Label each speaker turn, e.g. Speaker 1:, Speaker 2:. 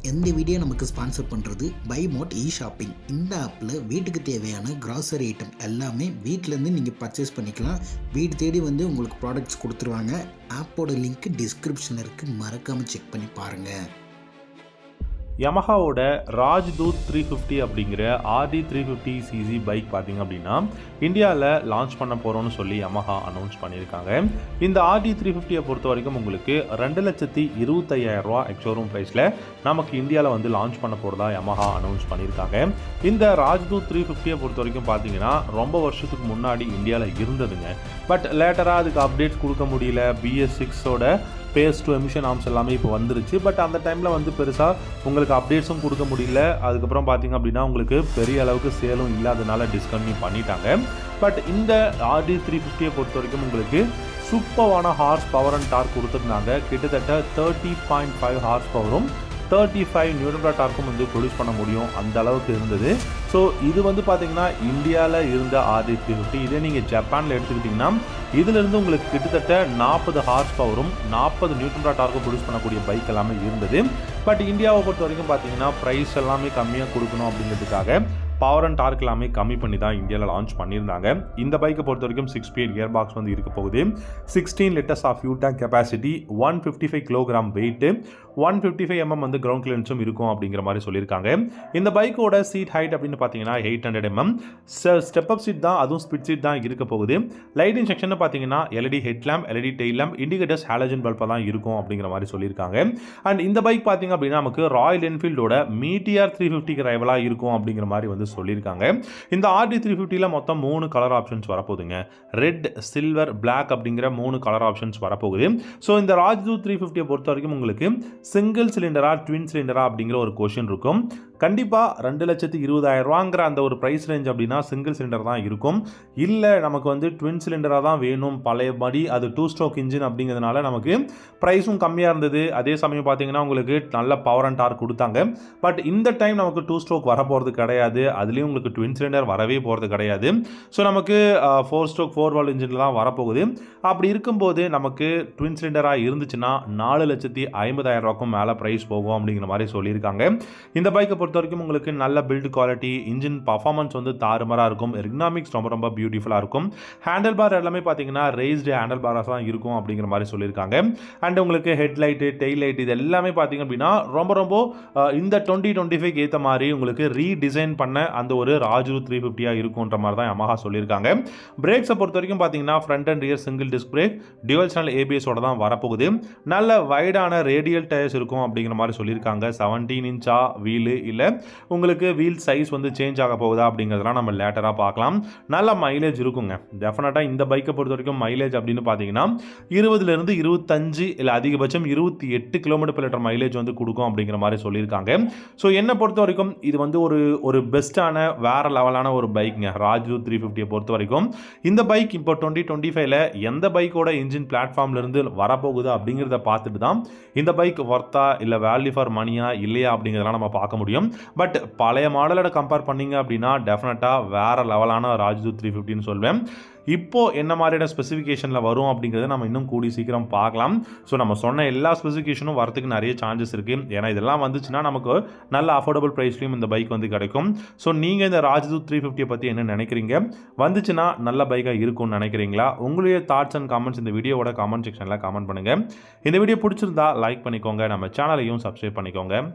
Speaker 1: இந்த வீடியோ நமக்கு ஸ்பான்சர் பண்ணுறது பைமோட் ஷாப்பிங். இந்த ஆப்பில் வீட்டுக்கு தேவையான கிராசரி ஐட்டம் எல்லாமே வீட்டிலேருந்து நீங்கள் பர்ச்சேஸ் பண்ணிக்கலாம். வீடு தேடி வந்து உங்களுக்கு ப்ராடக்ட்ஸ் கொடுத்துருவாங்க. ஆப்போட லிங்க் டிஸ்கிரிப்ஷனில் இருக்குது, மறக்காமல் செக் பண்ணி பாருங்கள்.
Speaker 2: யமஹாவோட ராஜ்தூத் 350 அப்படிங்கிற RD 350 cc பைக் பார்த்தீங்க அப்படின்னா இந்தியாவில் லான்ச் பண்ண போகிறோன்னு சொல்லி யமஹா அனௌன்ஸ் பண்ணியிருக்காங்க. இந்த RD 350 பொறுத்த வரைக்கும் உங்களுக்கு 2,25,000 எக்ஸோரூம் ப்ரைஸில் நமக்கு இந்தியாவில் வந்து லான்ச் பண்ண போகிறதா யமஹா அனௌன்ஸ் பண்ணியிருக்காங்க. இந்த ராஜ்தூத் 350 பொறுத்த வரைக்கும் பார்த்தீங்கன்னா ரொம்ப வருஷத்துக்கு முன்னாடி இந்தியாவில் இருந்ததுங்க. பட் லேட்டராக அதுக்கு அப்டேட்ஸ் கொடுக்க முடியல. BS6ஓட பேஸ் டு எமிஷன் ஆர்ம்ஸ் எல்லாமே இப்போ வந்துருச்சு. பட் அந்த டைமில் வந்து பெருசாக உங்களுக்கு அப்டேட்ஸும் கொடுக்க முடியல. அதுக்கப்புறம் பார்த்திங்க அப்படின்னா உங்களுக்கு பெரிய அளவுக்கு சேலும் இல்லாதனால டிஸ்கன்டினியூ பண்ணிட்டாங்க. பட் இந்த RD 350 பொறுத்த வரைக்கும் உங்களுக்கு சூப்பரான ஹார்ஸ் பவர் அண்ட் டார்க் கொடுத்துருந்தாங்க. கிட்டத்தட்ட 30.5 ஹார்ஸ் பவரும் 35 நியூட்டன் டார்க்கும் வந்து ப்ரொடியூஸ் பண்ண முடியும், அந்த அளவுக்கு இருந்தது. ஸோ இது வந்து பார்த்தீங்கன்னா இந்தியாவில் இருந்த RD 350. இதே நீங்கள் ஜப்பானில் எடுத்துக்கிட்டிங்கன்னா இதிலிருந்து உங்களுக்கு கிட்டத்தட்ட 40 ஹார்ஸ் பவரும் 40 நியூட்டன் டார்க்கும் ப்ரொடியூஸ் பண்ணக்கூடிய பைக் எல்லாமே இருந்தது. பட் இந்தியாவை பொறுத்த வரைக்கும் பார்த்தீங்கன்னா ப்ரைஸ் எல்லாமே கம்மியாக கொடுக்கணும் அப்படிங்கிறதுக்காக பவர் அண்ட் டார்க் எல்லாமே கம்மி பண்ணி தான் இந்தியாவில் லான்ச் பண்ணியிருந்தாங்க. இந்த பைக்கை பொறுத்த வரைக்கும் 6 ஸ்பீட் கியர் பாக்ஸ் வந்து இருக்க போகுது. 16 litres of fuel tank capacity, 155 kilogram weight, 155 mm வந்து கிரவுண்ட் கிளியரன்ஸும் இருக்கும் அப்படிங்கிற மாதிரி சொல்லியிருக்காங்க. இந்த பைக்கோட சீட் ஹைட் அப்படின்னு பார்த்தீங்கன்னா 800 mm. ஸ்டெப் அப் சீட் தான், அதுவும் ஸ்பிட் சீட் தான் இருக்க போகுது. லைட்டிங் செக்ஷன் பார்த்தீங்கன்னா LED headlamp, LED tail lamp, indicators, halogen பல்பாக தான் இருக்கும் அப்படிங்கிற மாதிரி சொல்லியிருக்காங்க. அண்ட் இந்த பைக் பார்த்தீங்க அப்படின்னா நமக்கு ராயல் என்ஃபீல்டோட மீட்டிஆர் 350க்கு ரைவலாக இருக்கும் அப்படிங்கிற மாதிரி வந்து சொல்லியிருக்காங்க. இந்த RD 350ல மொத்தம் 3 கலர் ஆப்ஷன்ஸ் வரப்போகுதுங்க. ரெட், சில்வர், பிளாக் அப்படிங்கிற 3 கலர் ஆப்ஷன்ஸ் வரப்போகுது. ஸோ இந்த ராஜ்தூத் 350 பொறுத்த வரைக்கும் உங்களுக்கு சிங்கிள் சிலிண்டரா ட்வின் சிலிண்டரா அப்படிங்கிற ஒரு கொஷின் இருக்கும். கண்டிப்பாக 2,20,000 அந்த ஒரு ப்ரைஸ் ரேஞ்ச் அப்படின்னா சிங்கிள் சிலிண்டர் தான் இருக்கும். இல்லை நமக்கு வந்து ட்வின் சிலிண்டராக தான் வேணும், பழையபடி அது 2 ஸ்ட்ரோக் இன்ஜின் அப்படிங்கிறதுனால நமக்கு ப்ரைஸும் கம்மியாக இருந்தது. அதே சமயம் பார்த்தீங்கன்னா உங்களுக்கு நல்ல பவர் அண்ட் டார்க் கொடுத்தாங்க. பட் இந்த டைம் நமக்கு 2 ஸ்ட்ரோக் வரப்போகிறது கிடையாது. அதுலேயும் உங்களுக்கு ட்வின் சிலிண்டர் வரவே போகிறது கிடையாது. ஸோ நமக்கு 4 ஸ்ட்ரோக் 4 வால்வ் இன்ஜினில் தான் வரப்போகுது. அப்படி இருக்கும்போது நமக்கு ட்வின் சிலிண்டராக இருந்துச்சுன்னா 4,50,000 மேலே ப்ரைஸ் போகும் அப்படிங்கிற மாதிரி சொல்லியிருக்காங்க. இந்த பைக்கை பொறுத்த வரைக்கும் உங்களுக்கு நல்ல பில்ட் குவாலிட்டி, இன்ஜின் பர்ஃபார்மன்ஸ் வந்து தாறுமாறாக இருக்கும். எர்கனாமிக்ஸ் ரொம்ப ரொம்ப பியூட்டிஃபுல்லாக இருக்கும். ஹேண்டில் பார் எல்லாமே பார்த்தீங்கன்னா ரேஸ்டு ஹேண்டில் பாராக தான் இருக்கும் அப்படிங்கிற மாதிரி சொல்லியிருக்காங்க. அண்ட் உங்களுக்கு ஹெட்லைட்டு, டெயில் லைட் இது எல்லாமே பார்த்தீங்க அப்படின்னா ரொம்ப ரொம்ப இந்த 2025 ஏற்ற மாதிரி உங்களுக்கு ரீடிசைன் பண்ண அந்த ஒரு ராஜ்தூத் 350 இருக்குன்ற மாதிரி தான் யமஹா சொல்லியிருக்காங்க. பிரேக்ஸை பொறுத்த வரைக்கும் பார்த்தீங்கன்னா front and rear single disc brake, dual channel ABS-ஓட தான் வரப்போகுது. நல்ல வைடான ரேடியல் டயர்ஸ் இருக்கும் அப்படிங்கிற மாதிரி சொல்லியிருக்காங்க. 17 இன்ச்சா வீலு, இல்லை உங்களுக்கு வீல் சைஸ் வந்து சேஞ்ச் ஆக போகுதா அப்படிங்கிறதுலாம் நம்ம லேட்டராக பார்க்கலாம். நல்ல மைலேஜ் இருக்குங்க. டெஃபினட்டாக இந்த பைக்கை பொறுத்த வரைக்கும் மைலேஜ் அப்படின்னு பார்த்தீங்கன்னா 20லேருந்து 25 இல்லை அதிகபட்சம் 28 km/லிட்டர் மைலேஜ் வந்து கொடுக்கும் அப்படிங்கிற மாதிரி சொல்லியிருக்காங்க. ஸோ என்னை பொறுத்த வரைக்கும் இது வந்து ஒரு பெஸ்ட்டான வேற லெவலான ஒரு பைக்குங்க ராஜ்தூத் 350 பொறுத்த வரைக்கும். இந்த பைக் இப்போ 2025ல எந்த பைக்கோட இன்ஜின் பிளாட்ஃபார்ம்லேருந்து வரப்போகுது அப்படிங்கிறத பார்த்துட்டு தான் இந்த பைக் ஒர்த்தா இல்லை வேல்யூ ஃபார் மணியா இல்லையா அப்படிங்கிறதெல்லாம் நம்ம பார்க்க முடியும். பட் பழைய மாடலோட கம்பேர் பண்ணிங்க அப்படின்னா டெஃபினட்டாக வேறு லெவலான ராஜ்தூத் 350ன்னு சொல்வேன். இப்போது என்ன மாதிரியான ஸ்பெசிஃபிகேஷனில் வரும் அப்படிங்கிறத நம்ம இன்னும் கூடி சீக்கிரம் பார்க்கலாம். ஸோ நம்ம சொன்ன எல்லா ஸ்பெசிஃபிகேஷனும் வரதுக்கு நிறைய சான்சஸ் இருக்குது. ஏன்னா இதெல்லாம் வந்துச்சுன்னா நமக்கு நல்ல அஃபோர்டபுள் ப்ரைஸ்லையும் இந்த பைக் வந்து கிடைக்கும். ஸோ நீங்கள் இந்த ராஜ்தூத் 350 பற்றி என்ன நினைக்கிறீங்க? வந்துச்சுன்னா நல்ல பைக்காக இருக்கும்னு நினைக்கிறீங்களா? உங்களுடைய தாட்ஸ் அண்ட் கமெண்ட்ஸ் இந்த வீடியோவோட கமெண்ட் செக்ஷனில் கமெண்ட் பண்ணுங்கள். இந்த வீடியோ பிடிச்சிருந்தா லைக் பண்ணிக்கோங்க, நம்ம சேனலையும் சப்ஸ்கிரைப் பண்ணிக்கோங்க.